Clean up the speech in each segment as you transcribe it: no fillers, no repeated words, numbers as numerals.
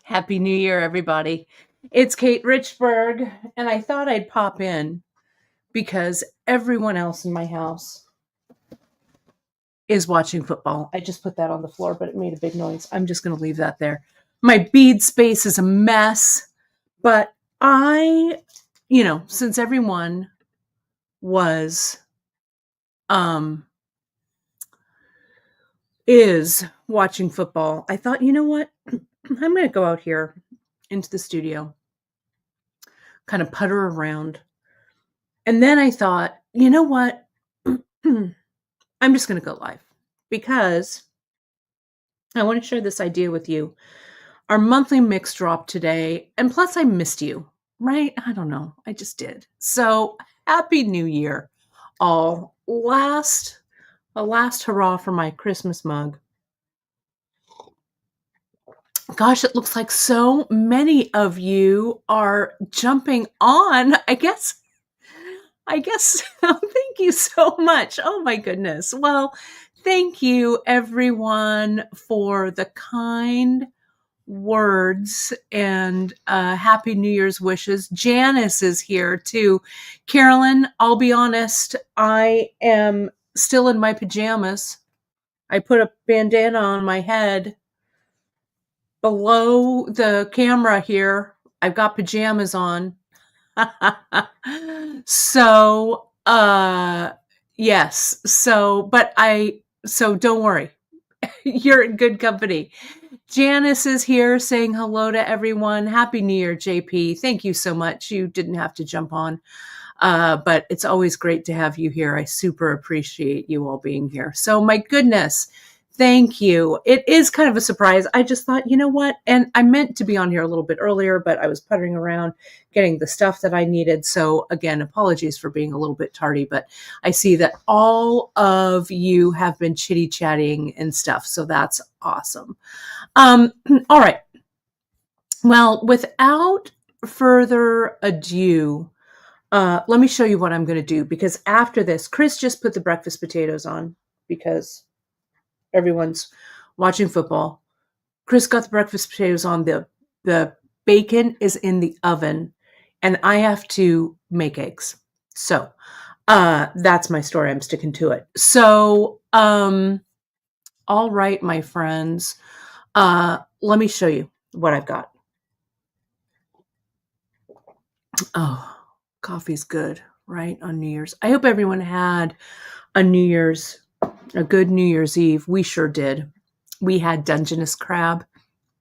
Happy New Year, everybody. It's Kate Richburg, and I thought I'd pop in because everyone else in my house is watching football. I just put that on the floor, but it made a big noise. I'm just going to leave that there. My bead space is a mess, but since everyone was, is watching football, I thought, you know what? I'm going to go out here into the studio, kind of putter around. And then I thought, you know what? I'm just going to go live because I want to share this idea with you. Our monthly mix dropped today, and plus I missed you, right? I don't know. I just did. So happy New Year, all. A last hurrah for my Christmas mug. Gosh, it looks like so many of you are jumping on. I guess thank you so much. Oh my goodness. Well, thank you everyone for the kind words and happy New Year's wishes. Janice is here too. Carolyn, I'll be honest, I am still in my pajamas. I put a bandana on my head. Below the camera here, I've got pajamas on. So, yes. So don't worry. You're in good company. Janice is here saying hello to everyone. Happy New Year, JP. Thank you so much. You didn't have to jump on. But it's always great to have you here. I super appreciate you all being here. So my goodness, thank you. It is kind of a surprise. I just thought, you know what? And I meant to be on here a little bit earlier, but I was puttering around getting the stuff that I needed. So again, apologies for being a little bit tardy, but I see that all of you have been chitty chatting and stuff. So that's awesome. All right. Well, without further ado, let me show you what I'm going to do, because after this, Chris just put the breakfast potatoes on because everyone's watching football. Chris got the breakfast potatoes on. The bacon is in the oven, and I have to make eggs. So that's my story. I'm sticking to it. So, all right, my friends, let me show you what I've got. Oh, coffee's good, right? On New Year's. I hope everyone had a good New Year's Eve. We sure did. We had Dungeness crab. It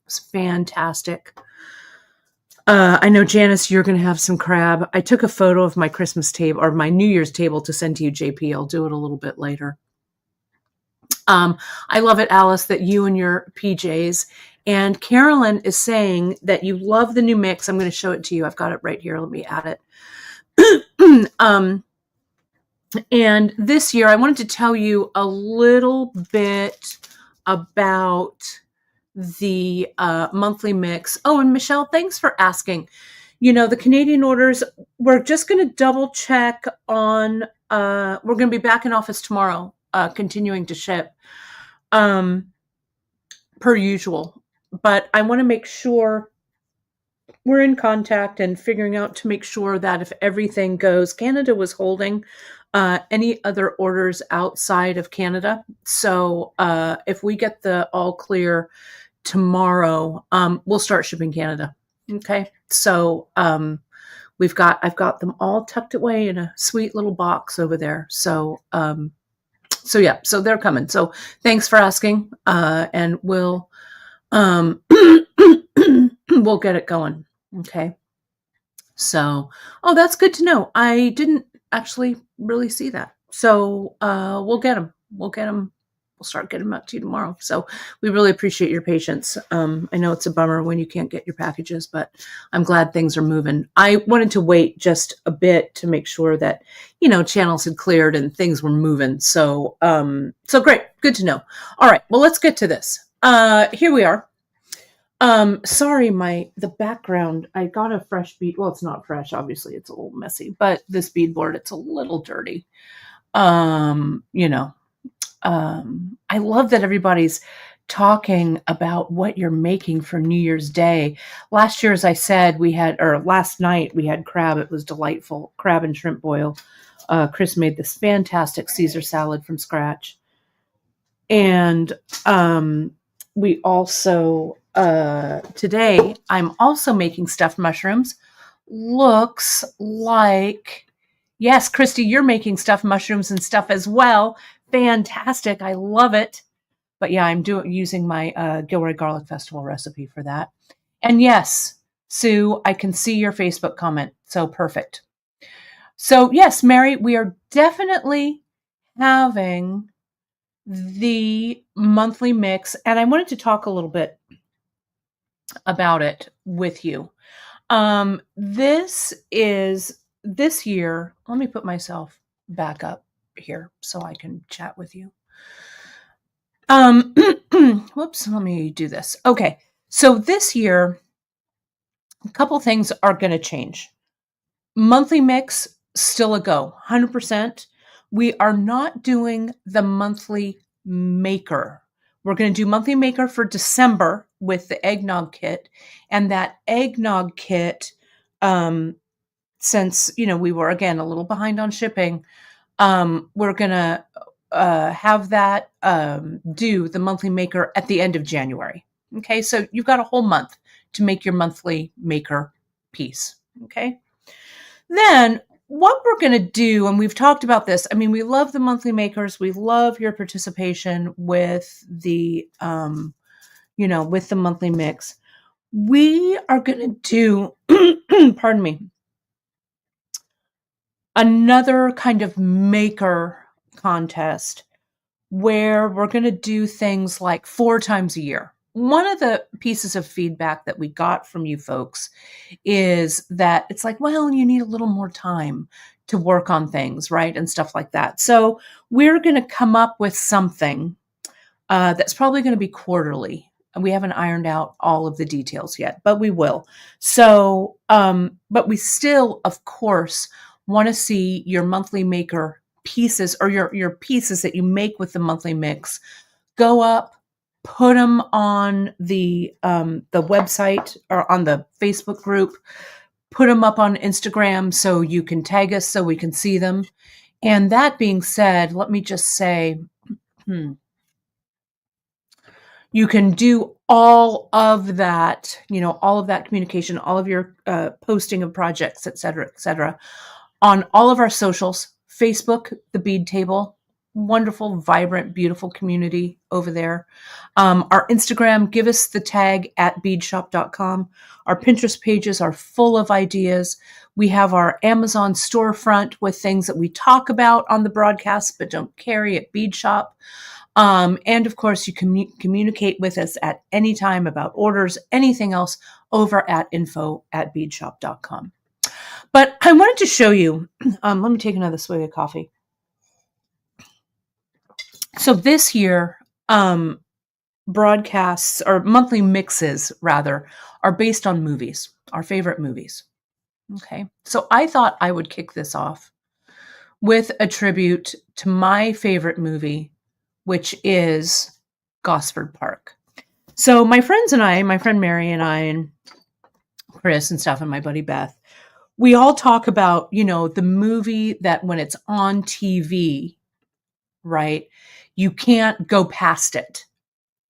was fantastic. I know, Janice, you're going to have some crab. I took a photo of my Christmas table or my New Year's table to send to you, JP. I'll do it a little bit later. I love it, Alice, that you and your PJs. And Carolyn is saying that you love the new mix. I'm going to show it to you. I've got it right here. Let me add it. And this year, I wanted to tell you a little bit about the monthly mix. Oh, and Michelle, thanks for asking. The Canadian orders, we're just going to double check on, we're going to be back in office tomorrow, continuing to ship per usual. But I want to make sure we're in contact and figuring out to make sure that if everything goes, Canada was holding any other orders outside of Canada. So if we get the all clear tomorrow, we'll start shipping Canada. Okay. So I've got them all tucked away in a sweet little box over there. So yeah, so they're coming. So thanks for asking. And we'll we'll get it going. Okay. So, that's good to know. I didn't actually really see that. So, we'll get them. We'll start getting them out to you tomorrow. So we really appreciate your patience. I know it's a bummer when you can't get your packages, but I'm glad things are moving. I wanted to wait just a bit to make sure that, channels had cleared and things were moving. So, so great. Good to know. All right. Well, let's get to this. Here we are. Sorry, the background, I got a fresh bead. Well, it's not fresh. Obviously it's a little messy, but this beadboard, it's a little dirty. I love that everybody's talking about what you're making for New Year's Day. Last year, as I said, last night we had crab. It was delightful. Crab and shrimp boil. Chris made this fantastic Caesar salad from scratch. And we also, today, I'm also making stuffed mushrooms. Looks like, yes, Christy, you're making stuffed mushrooms and stuff as well. Fantastic. I love it. But yeah, I'm using my Gilroy Garlic Festival recipe for that. And yes, Sue, I can see your Facebook comment. So perfect. So yes, Mary, we are definitely having the monthly mix, and I wanted to talk a little bit about it with you. This year, let me put myself back up here so I can chat with you. Whoops, let me do this. Okay. So this year, a couple things are going to change. Monthly mix, still a go, 100%. We are not doing the monthly maker. We're going to do monthly maker for December with the eggnog kit. And that eggnog kit, since, we were, again, a little behind on shipping, we're going to have that do the monthly maker at the end of January. Okay, so you've got a whole month to make your monthly maker piece. Okay. Then what we're going to do, and we've talked about this, I mean, we love the monthly makers. We love your participation with the, with the monthly mix. We are going to do, pardon me, another kind of maker contest where we're going to do things like 4 times a year. One of the pieces of feedback that we got from you folks is that it's like, well, you need a little more time to work on things, right? And stuff like that. So we're going to come up with something that's probably going to be quarterly. And we haven't ironed out all of the details yet, but we will. So, but we still, of course, want to see your monthly maker pieces or your pieces that you make with the monthly mix go up, put them on the website or on the Facebook group, put them up on Instagram so you can tag us so we can see them. And that being said, let me just say, you can do all of that, all of that communication, all of your posting of projects, et cetera, on all of our socials. Facebook, the Bead Table, wonderful, vibrant, beautiful community over there. Our Instagram, give us the tag at beadshop.com. Our Pinterest pages are full of ideas. We have our Amazon storefront with things that we talk about on the broadcast but don't carry at Beadshop. And of course, you can communicate with us at any time about orders, anything else over at info@beadshop.com. But I wanted to show you, let me take another swig of coffee. So this year, broadcasts or monthly mixes rather are based on movies, our favorite movies. Okay. So I thought I would kick this off with a tribute to my favorite movie, which is Gosford Park. So my friends and I, my friend Mary and I and Chris and stuff and my buddy Beth, we all talk about, the movie that when it's on TV, right, you can't go past it,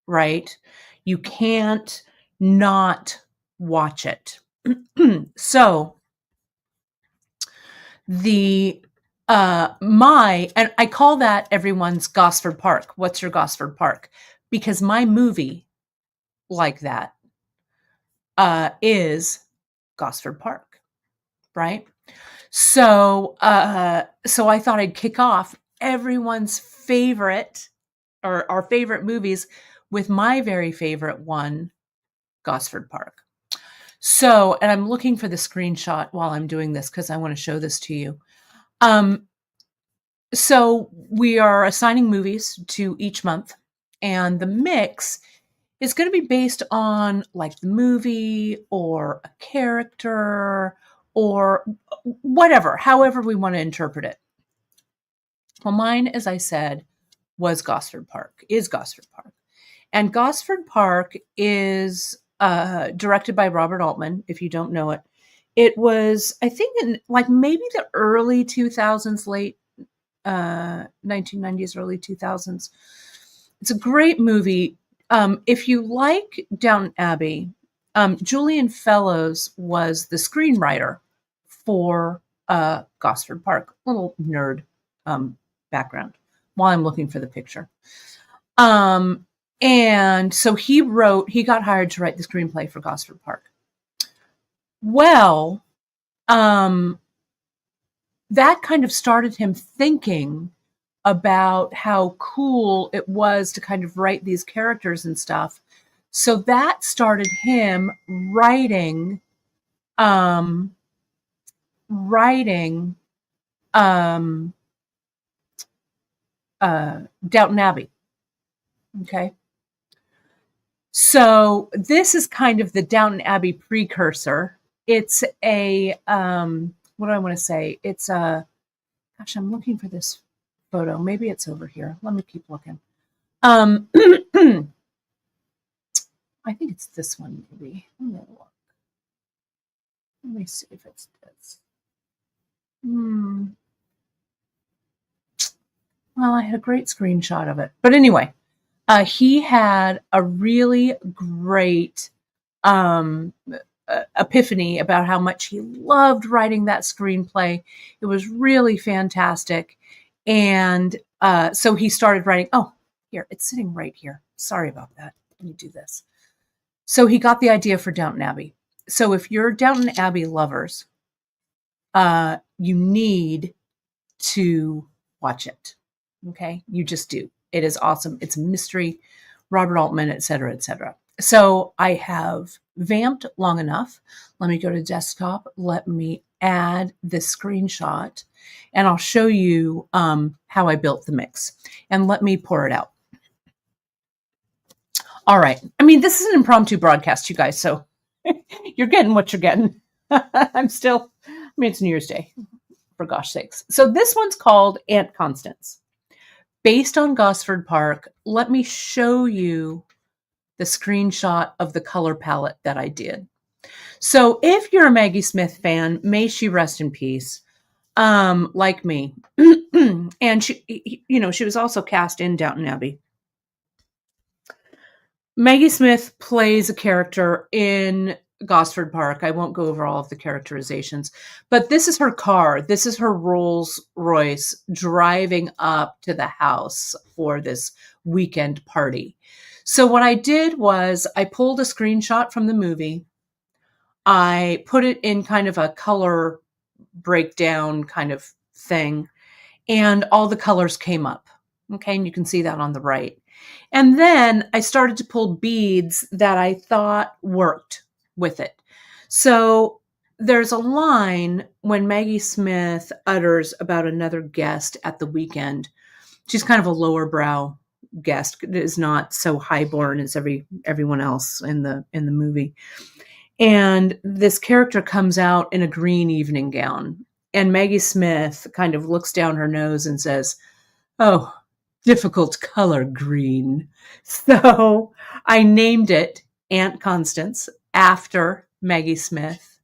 right? You can't not watch it. So and I call that everyone's Gosford Park. What's your Gosford Park? Because my movie like that is Gosford Park, right? So so I thought I'd kick off everyone's favorite or our favorite movies with my very favorite one, Gosford Park. So, and I'm looking for the screenshot while I'm doing this because I want to show this to you. So we are assigning movies to each month, and the mix is going to be based on like the movie or a character or whatever, however we want to interpret it. Well, mine, as I said, is Gosford Park. And Gosford Park is directed by Robert Altman, if you don't know it. It was, I think, in like maybe the early 2000s, late 1990s, early 2000s. It's a great movie. If you like Downton Abbey, Julian Fellows was the screenwriter for Gosford Park. Little nerd background while I'm looking for the picture. And so he got hired to write the screenplay for Gosford Park. Well, that kind of started him thinking about how cool it was to kind of write these characters and stuff. So that started him writing Downton Abbey. Okay. So this is kind of the Downton Abbey precursor. It's a, what do I want to say? It's a, gosh, I'm looking for this photo. Maybe it's over here. Let me keep looking. I think it's this one, maybe. Let me see if it's this. Well, I had a great screenshot of it. But anyway, he had a really great epiphany about how much he loved writing that screenplay. It was really fantastic. And so he started writing. Oh, here, it's sitting right here. Sorry about that. Let me do this. So he got the idea for Downton Abbey. So if you're Downton Abbey lovers, you need to watch it. Okay? You just do. It is awesome. It's a mystery. Robert Altman, et cetera, et cetera. So I have vamped long enough. Let me go to desktop. Let me add this screenshot, and I'll show you how I built the mix. And let me pour it out. All right. I mean, this is an impromptu broadcast, you guys, so you're getting what you're getting. It's New Year's Day, for gosh sakes. So this one's called Aunt Constance. Based on Gosford Park, let me show you the screenshot of the color palette that I did. So if you're a Maggie Smith fan, may she rest in peace, like me. And she was also cast in Downton Abbey. Maggie Smith plays a character in Gosford Park. I won't go over all of the characterizations, but this is her car. This is her Rolls Royce driving up to the house for this weekend party. So what I did was I pulled a screenshot from the movie. I put it in kind of a color breakdown kind of thing, and all the colors came up. Okay, and you can see that on the right. And then I started to pull beads that I thought worked with it. So there's a line when Maggie Smith utters about another guest at the weekend. She's kind of a lower brow guest, is not so highborn as everyone else in the movie. And this character comes out in a green evening gown, and Maggie Smith kind of looks down her nose and says, "Oh, difficult color, green." So I named it Aunt Constance after Maggie Smith.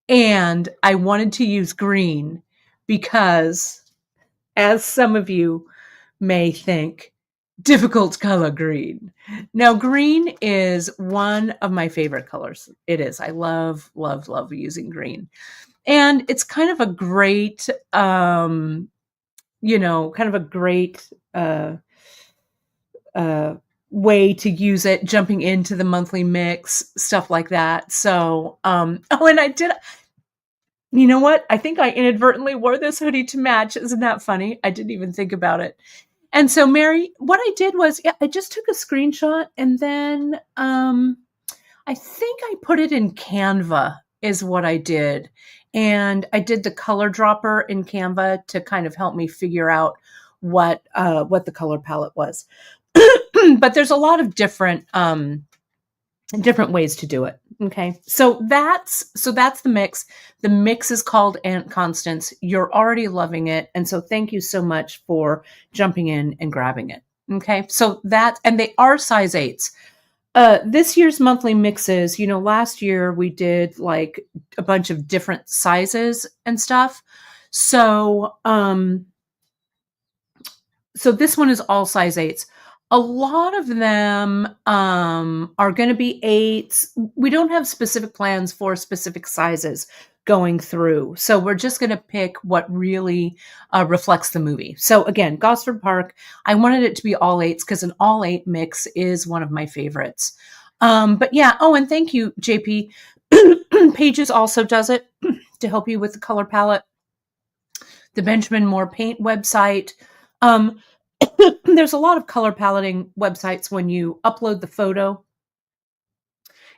And I wanted to use green because, as some of you may think, difficult color, green. Now, green is one of my favorite colors. It is. I love, love, love using green. And it's kind of a great, way to use it, jumping into the monthly mix, stuff like that. So, and I did, you know what? I think I inadvertently wore this hoodie to match. Isn't that funny? I didn't even think about it. And so, Mary, what I did was, I just took a screenshot, and then I think I put it in Canva is what I did. And I did the color dropper in Canva to kind of help me figure out what the color palette was. But there's a lot of different ways to do it. Okay. So that's the mix. The mix is called Aunt Constance. You're already loving it. And so thank you so much for jumping in and grabbing it. Okay. So and they are size 8s. This year's monthly mixes, last year we did like a bunch of different sizes and stuff. So this one is all size 8s. A lot of them are going to be 8s. We don't have specific plans for specific sizes going through. So we're just going to pick what really reflects the movie. So again, Gosford Park, I wanted it to be all 8s because an all 8 mix is one of my favorites. But yeah, and thank you, JP. Pages also does it to help you with the color palette. The Benjamin Moore Paint website. There's a lot of color paletting websites. When you upload the photo,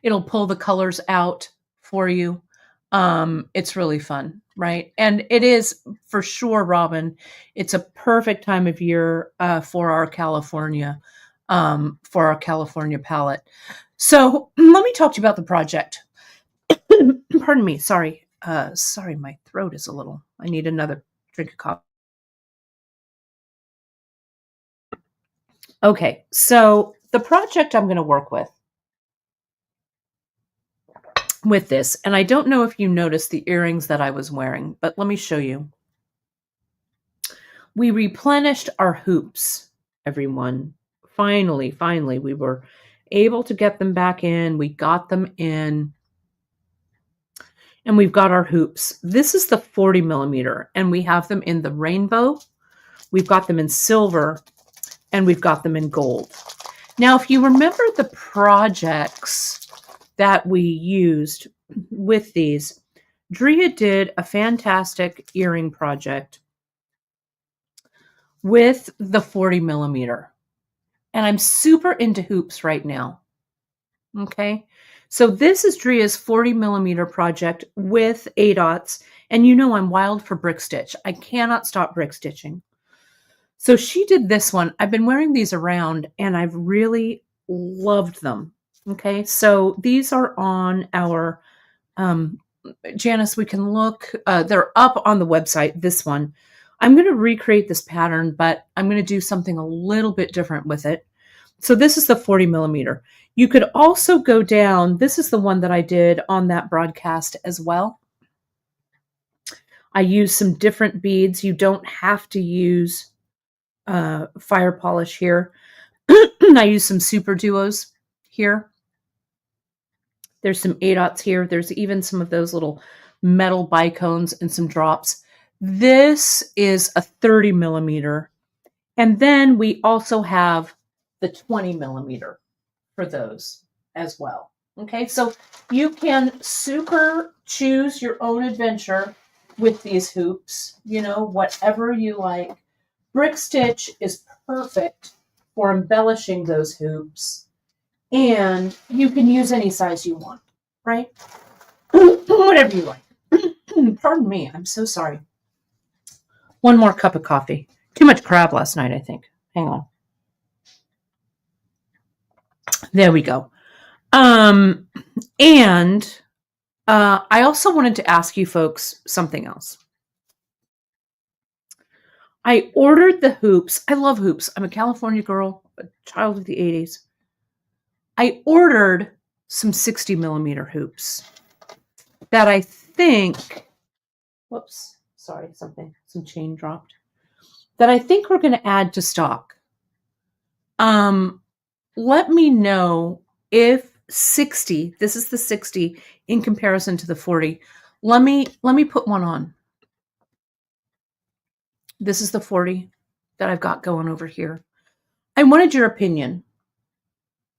it'll pull the colors out for you. It's really fun, right? And it is for sure, Robin. It's a perfect time of year for our California palette. So let me talk to you about the project. Pardon me. Sorry. Sorry, my throat is a little. I need another drink of coffee. Okay, so the project I'm going to work with this, and I don't know if you noticed the earrings that I was wearing, but let me show you. We replenished our hoops, everyone. Finally, we were able to get them back in. We got them in, and we've got our hoops. This is the 40 millimeter, and we have them in the rainbow. We've got them in silver, and we've got them in gold. Now, if you remember the projects that we used with these, Drea did a fantastic earring project with the 40 millimeter. And I'm super into hoops right now. Okay. So this is Drea's 40 millimeter project with ADOTs. And I'm wild for brick stitch. I cannot stop brick stitching. So she did this one. I've been wearing these around and I've really loved them. Okay. So these are on our, Janice, we can look, they're up on the website, this one. I'm going to recreate this pattern, but I'm going to do something a little bit different with it. So this is the 40 millimeter. You could also go down. This is the one that I did on that broadcast as well. I used some different beads. You don't have to use fire polish here. I use some super duos here. There's some ADOTs here. There's even some of those little metal bicones and some drops. This is a 30 millimeter. And then we also have the 20 millimeter for those as well. Okay, so you can super choose your own adventure with these hoops, whatever you like. Brick stitch is perfect for embellishing those hoops. And you can use any size you want, right? Whatever you like. Pardon me, I'm so sorry. One more cup of coffee. Too much crab last night, I think. Hang on. There we go. And I also wanted to ask you folks something else. I ordered the hoops. I love hoops. I'm a California girl, a child of the 80s. I ordered some 60 millimeter hoops that I think, whoops, sorry, some chain dropped, that I think we're going to add to stock. Let me know if 60, this is the 60 in comparison to the 40. Let me put one on. This is the 40 that I've got going over here. I wanted your opinion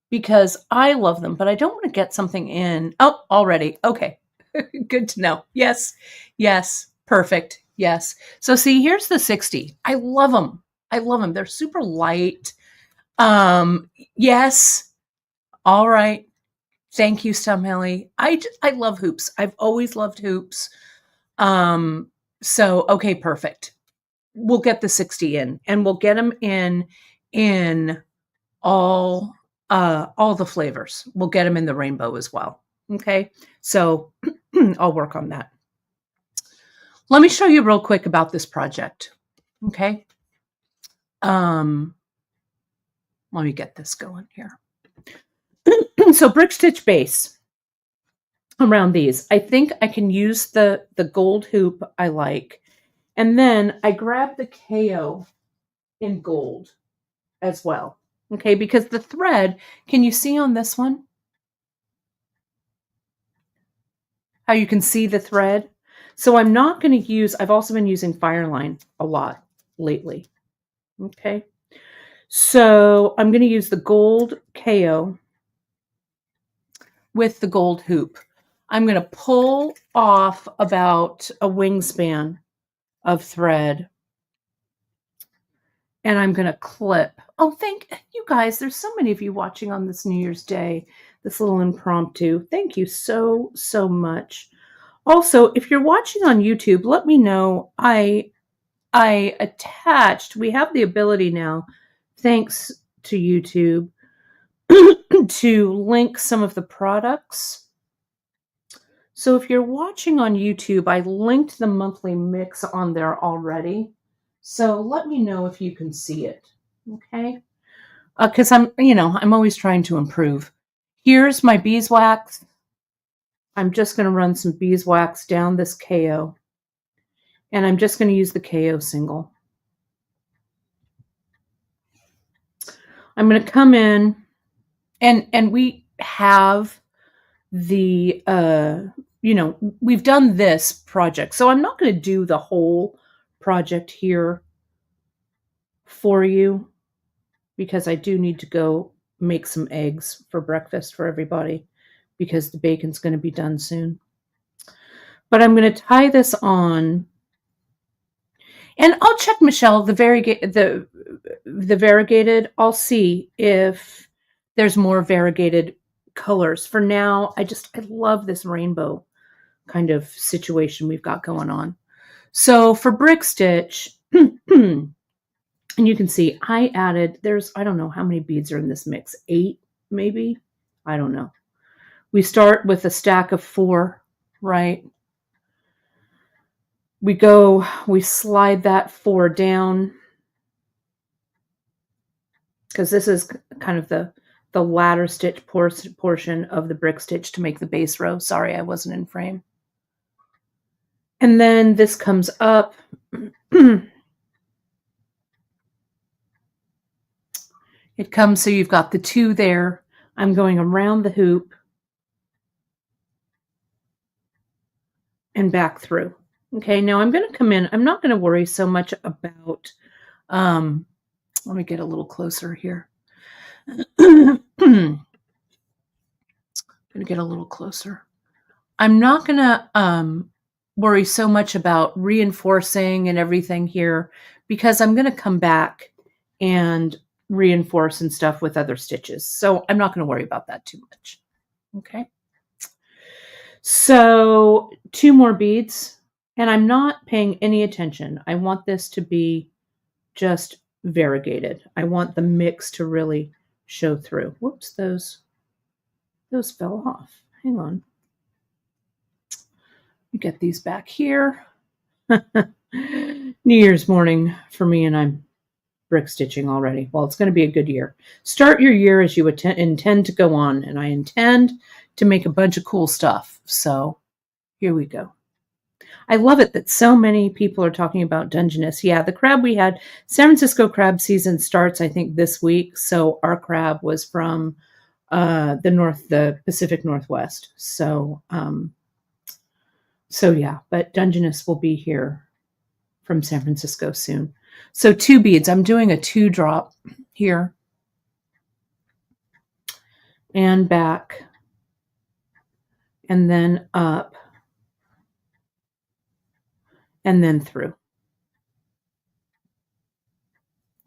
because I love them, but I don't want to get something in. Oh, already. Okay. Good to know. Yes. Perfect. Yes. So see, here's the 60. I love them. They're super light. Yes. All right. Thank you, Stumhelly. I love hoops. I've always loved hoops. So, okay, perfect. We'll get the 60 in, and we'll get them in all the flavors. We'll get them in the rainbow as well. Okay. So I'll work on that. Let me show you real quick about this project. Okay. Let me get this going here. So brick stitch base around these. I think I can use the gold hoop I like. And then I grab the KO in gold as well. Okay, because the thread, can you see on this one? How you can see the thread? So I'm not going to use, I've also been using Fireline a lot lately. Okay. So I'm going to use the gold KO with the gold hoop. I'm going to pull off about a wingspan of thread and I'm going to clip. Oh, thank you guys. There's so many of you watching on this New Year's Day, this little impromptu. Thank you so, so much. Also, if you're watching on YouTube, let me know. I attached, we have the ability now, thanks to YouTube, to link some of the products. So if you're watching on YouTube, I linked the monthly mix on there already. So let me know if you can see it, okay? Because I'm always trying to improve. Here's my beeswax. I'm just going to run some beeswax down this KO. And I'm just going to use the KO single. I'm going to come in, and we have the, we've done this project. So I'm not going to do the whole project here for you because I do need to go make some eggs for breakfast for everybody because the bacon's going to be done soon. But I'm going to tie this on. And I'll check, Michelle, the variegated. I'll see if there's more variegated colors. For now, I love this rainbow kind of situation we've got going on. So for brick stitch, and you can see I added, I don't know how many beads are in this mix. 8, maybe? I don't know. We start with a stack of 4, right? We slide that 4 down because this is kind of the ladder stitch portion of the brick stitch to make the base row. Sorry, I wasn't in frame. And then this comes up. It comes, so you've got the 2 there. I'm going around the hoop and back through. Okay, now I'm going to come in. I'm not going to worry so much about, let me get a little closer here. I'm going to get a little closer. I'm not going to worry so much about reinforcing and everything here because I'm going to come back and reinforce and stuff with other stitches. So I'm not going to worry about that too much. Okay. So 2 more beads, and I'm not paying any attention. I want this to be just variegated. I want the mix to really show through. Whoops, those fell off. Hang on. Get these back here. New Year's morning for me, and I'm brick stitching already. Well, it's going to be a good year. Start your year as you intend to go on, and I intend to make a bunch of cool stuff. So here we go. I love it that so many people are talking about Dungeness. Yeah, the crab we had, San Francisco crab season starts, I think, this week. So our crab was from the Pacific Northwest. So yeah, but Dungeness will be here from San Francisco soon. So 2 beads. I'm doing a 2 drop here and back and then up and then through.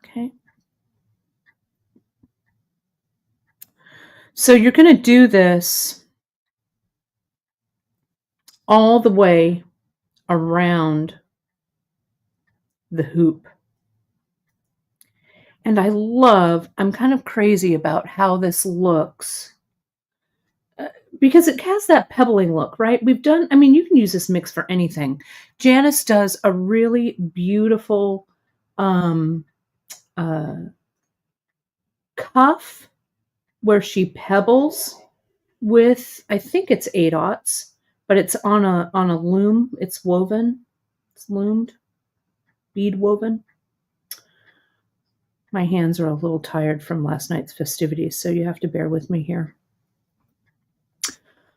Okay. So you're going to do this all the way around the hoop. And I'm kind of crazy about how this looks because it has that pebbling look, right? You can use this mix for anything. Janice does a really beautiful cuff where she pebbles with, I think it's 8/0, but it's on a loom. It's woven. It's loomed, bead woven. My hands are a little tired from last night's festivities, so you have to bear with me here.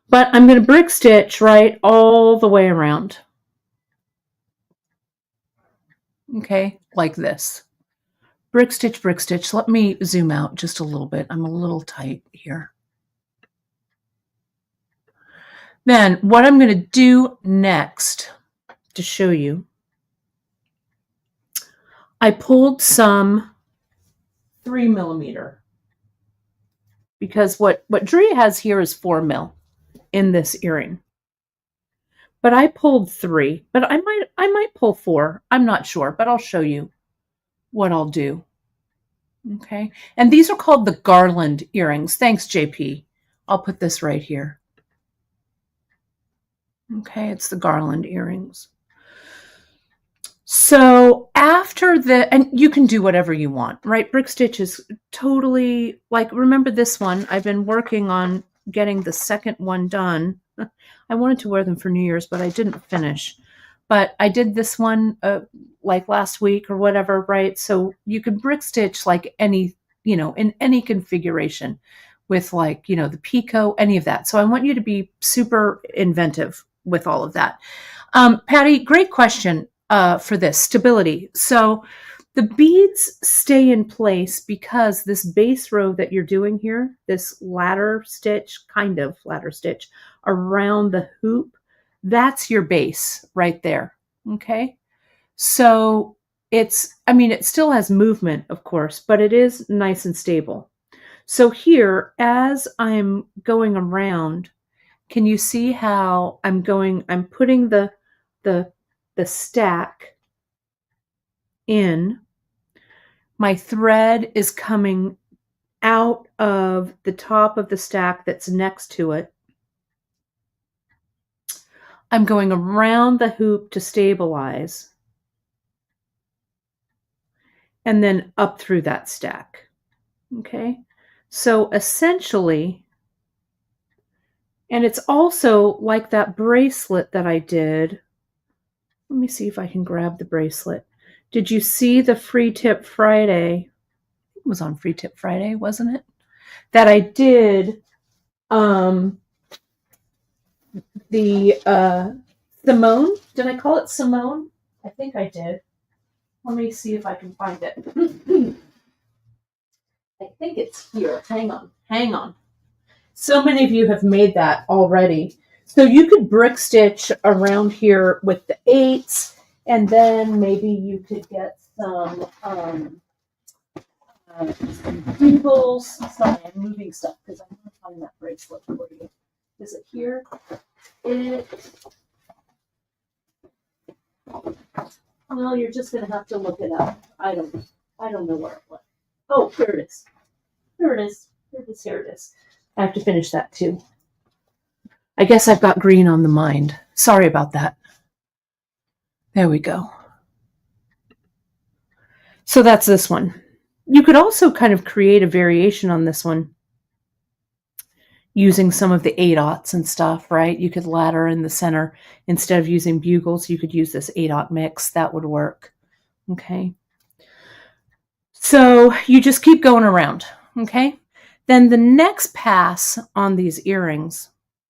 But I'm going to brick stitch right all the way around. Okay, like this. Brick stitch, brick stitch. Let me zoom out just a little bit. I'm a little tight here. Then what I'm going to do next to show you, I pulled some 3mm because what Drea has here is 4mm in this earring. But I pulled 3, but I might pull 4. I'm not sure, but I'll show you what I'll do. Okay. And these are called the garland earrings. Thanks, JP. I'll put this right here. Okay, it's the garland earrings. So after and you can do whatever you want, right? Brick stitch is totally, like, remember this one? I've been working on getting the second one done. I wanted to wear them for New Year's, but I didn't finish. But I did this one like last week or whatever, right? So you can brick stitch like any, in any configuration with like, the picot, any of that. So I want you to be super inventive with all of that. Patty, great question for this, stability. So the beads stay in place because this base row that you're doing here, this ladder stitch, kind of ladder stitch around the hoop, that's your base right there. Okay. So it still has movement, of course, but it is nice and stable. So here, as I'm going around, can you see how I'm putting the stack in. My thread is coming out of the top of the stack that's next to it. I'm going around the hoop to stabilize and then up through that stack. Okay, so essentially, and it's also like that bracelet that I did. Let me see if I can grab the bracelet. Did you see the Free Tip Friday? It was on Free Tip Friday, wasn't it? That I did the Simone. Did I call it Simone? I think I did. Let me see if I can find it. I think it's here. Hang on. So many of you have made that already. So you could brick stitch around here with the 8s, and then maybe you could get some bugles. Sorry, I'm moving stuff because I'm going to find that bracelet for you. Is it here? Well, you're just going to have to look it up. I don't know where it went. Oh, here it is. Here it is. I have to finish that too. I guess I've got green on the mind. Sorry about that. There we go. So that's this one. You could also kind of create a variation on this one using some of the 8/0 and stuff, right? You could ladder in the center. Instead of using bugles, you could use this 8/0 mix. That would work. Okay. So you just keep going around. Okay. Then the next pass on these earrings,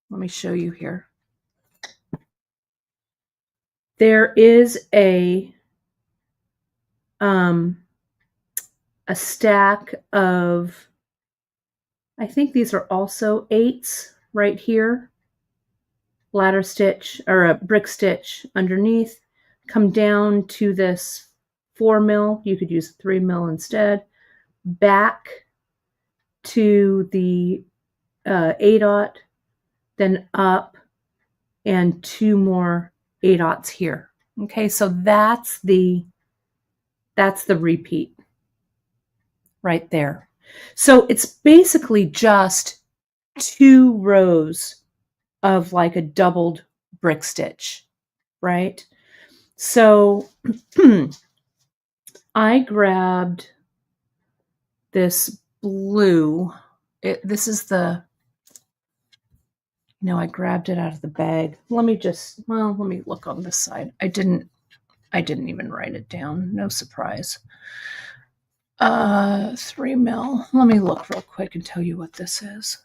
let me show you here. There is a stack of, I think these are also 8s right here. Ladder stitch or a brick stitch underneath. Come down to this 4mm. You could use 3mm instead. Back to the 8/0, then up, and 2 more 8/0 here. Okay, so that's the repeat right there. So it's basically just 2 rows of like a doubled brick stitch, right? So I grabbed this blue. This is the, I grabbed it out of the bag. Let me look on this side. I didn't even write it down. No surprise. 3 mil. Let me look real quick and tell you what this is.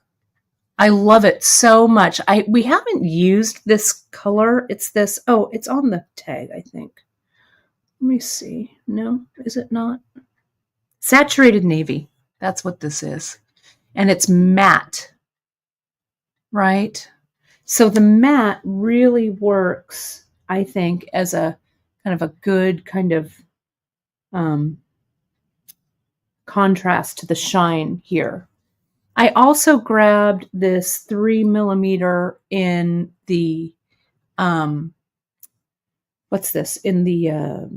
I love it so much. We haven't used this color. It's this. Oh, it's on the tag, I think. Let me see. No, is it not? Saturated navy. That's what this is. And it's matte, right? So the matte really works, I think, as a kind of a good kind of contrast to the shine here. I also grabbed this 3 millimeter in the, what's this? In the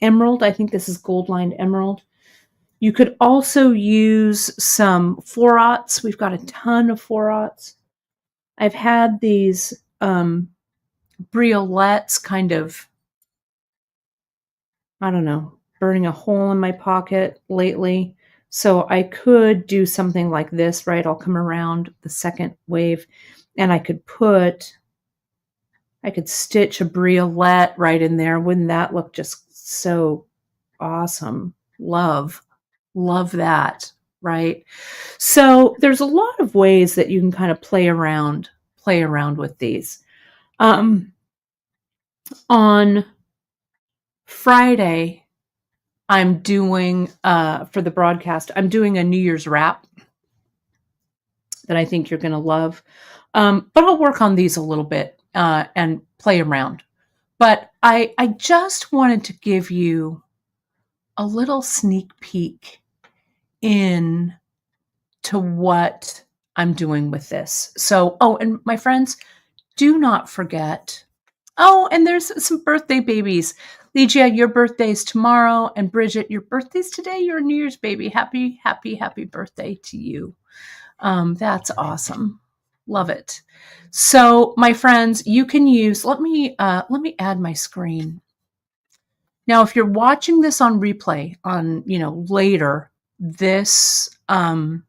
emerald. I think this is gold lined emerald. You could also use some 4-aughts. We've got a ton of 4-aughts. I've had these briolettes kind of, I don't know, burning a hole in my pocket lately. So I could do something like this, right? I'll come around the second wave and I could stitch a briolette right in there. Wouldn't that look just so awesome? Love that, right? So there's a lot of ways that you can kind of play around with these. On Friday, I'm doing, for the broadcast, I'm doing a New Year's wrap that I think you're going to love. But I'll work on these a little bit and play around. But I just wanted to give you a little sneak peek in to what I'm doing with this. So, and my friends, do not forget. Oh, and there's some birthday babies. Lygia, your birthday's tomorrow, and Bridget, your birthday's today. You're a New Year's baby. Happy, happy, happy birthday to you. That's awesome. Love it. So, my friends, you can use. Let me add my screen. Now, if you're watching this on replay, on later, this coupon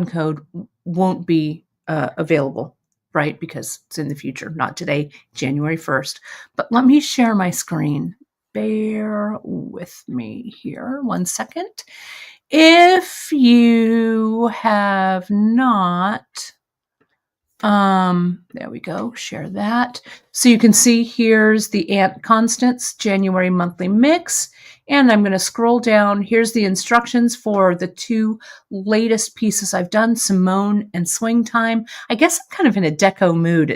code won't be available, right? Because it's in the future, not today, January 1st. But let me share my screen. Bear with me here 1 second. If you have not, there we go, share that. So you can see here's the Aunt Constance January monthly mix. And I'm going to scroll down. Here's the instructions for the 2 latest pieces I've done, Simone and Swing Time. I guess I'm kind of in a deco mood.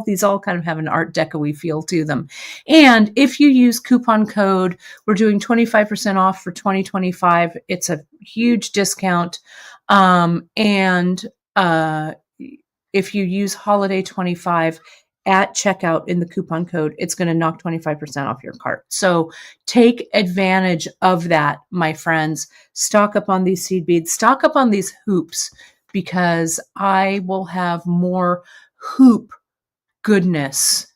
These all kind of have an art deco-y feel to them. And if you use coupon code, we're doing 25% off for 2025. It's a huge discount. If you use Holiday 25 at checkout in the coupon code, it's going to knock 25% off your cart. So take advantage of that, my friends. Stock up on these seed beads, stock up on these hoops, because I will have more hoop goodness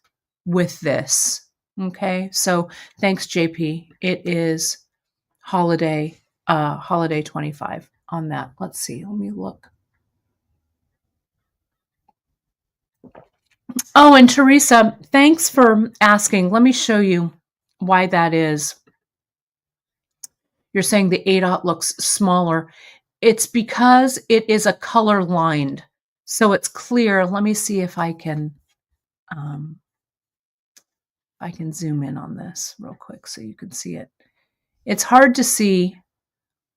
with this. Okay. So thanks, JP. It is Holiday 25 on that. Let's see. Let me look. Oh, and Teresa, thanks for asking. Let me show you why that is. You're saying the 8-aught looks smaller. It's because it is a color lined. So it's clear. Let me see if I can zoom in on this real quick so you can see it. It's hard to see,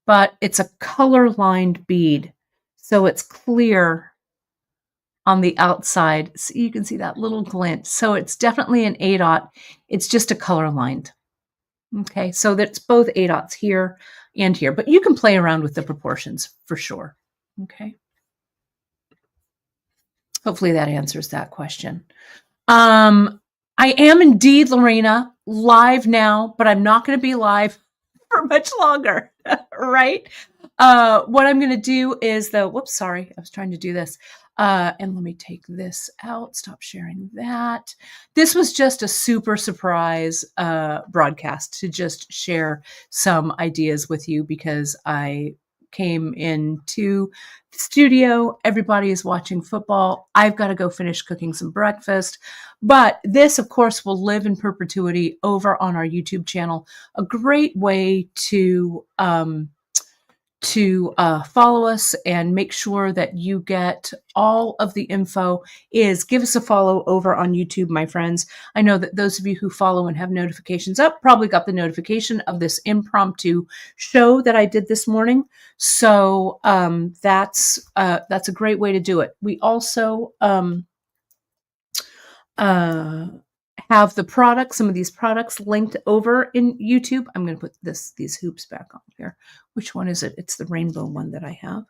but it's a color lined bead. So it's clear on the outside. So you can see that little glint. So it's definitely an 8-aught. It's just a color lined. Okay, so that's both 8-aughts here and here, but you can play around with the proportions for sure. Okay. Hopefully that answers that question. I am indeed, Lorena, live now, but I'm not going to be live for much longer, right? What I'm going to do is whoops, sorry, I was trying to do this. And let me take this out. Stop sharing that. This was just a super surprise broadcast to just share some ideas with you because I came into the studio. Everybody is watching football. I've got to go finish cooking some breakfast. But this, of course, will live in perpetuity over on our YouTube channel. A great way to follow us and make sure that you get all of the info is give us a follow over on YouTube, my friends. I know that those of you who follow and have notifications up probably got the notification of this impromptu show that I did this morning. So that's a great way to do it. We also have the products, some of these products linked over in YouTube. I'm going to put these hoops back on here. Which one is it? It's the rainbow one that I have.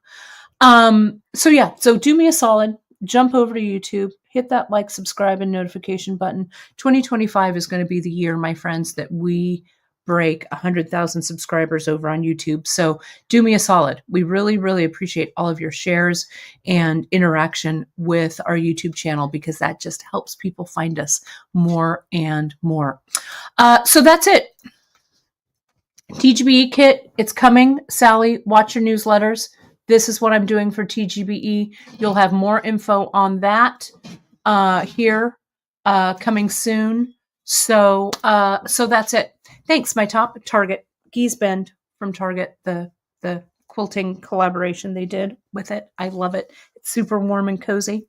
So do me a solid, jump over to YouTube, hit that like, subscribe, and notification button. 2025 is going to be the year, my friends, that we break 100,000 subscribers over on YouTube. So do me a solid. We really, really appreciate all of your shares and interaction with our YouTube channel because that just helps people find us more and more. So that's it. TGBE kit, it's coming. Sally, watch your newsletters. This is what I'm doing for TGBE. You'll have more info on that here coming soon. So that's it. Thanks, my top Target. Geese Bend from Target, the quilting collaboration they did with it. I love it. It's super warm and cozy.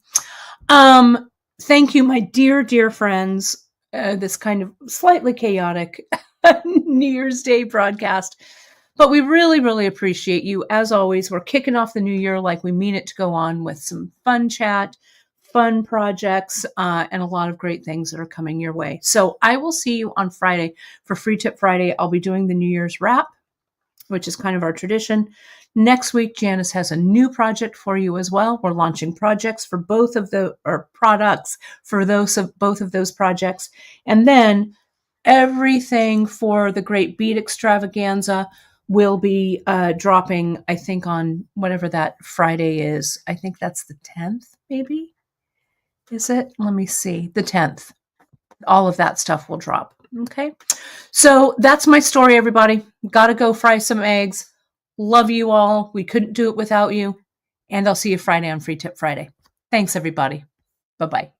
Thank you, my dear, dear friends. This kind of slightly chaotic New Year's Day broadcast. But we really, really appreciate you. As always, we're kicking off the new year like we mean it to go on with some fun chat, fun projects, and a lot of great things that are coming your way. So I will see you on Friday for Free Tip Friday. I'll be doing the New Year's wrap, which is kind of our tradition. Next week, Janice has a new project for you as well. We're launching projects for both of products for both of those projects. And then everything for the Great Bead Extravaganza will be dropping, I think, on whatever that Friday is. I think that's the 10th, maybe? Is it? Let me see. The 10th. All of that stuff will drop. Okay. So that's my story, everybody. Got to go fry some eggs. Love you all. We couldn't do it without you. And I'll see you Friday on Free Tip Friday. Thanks, everybody. Bye-bye.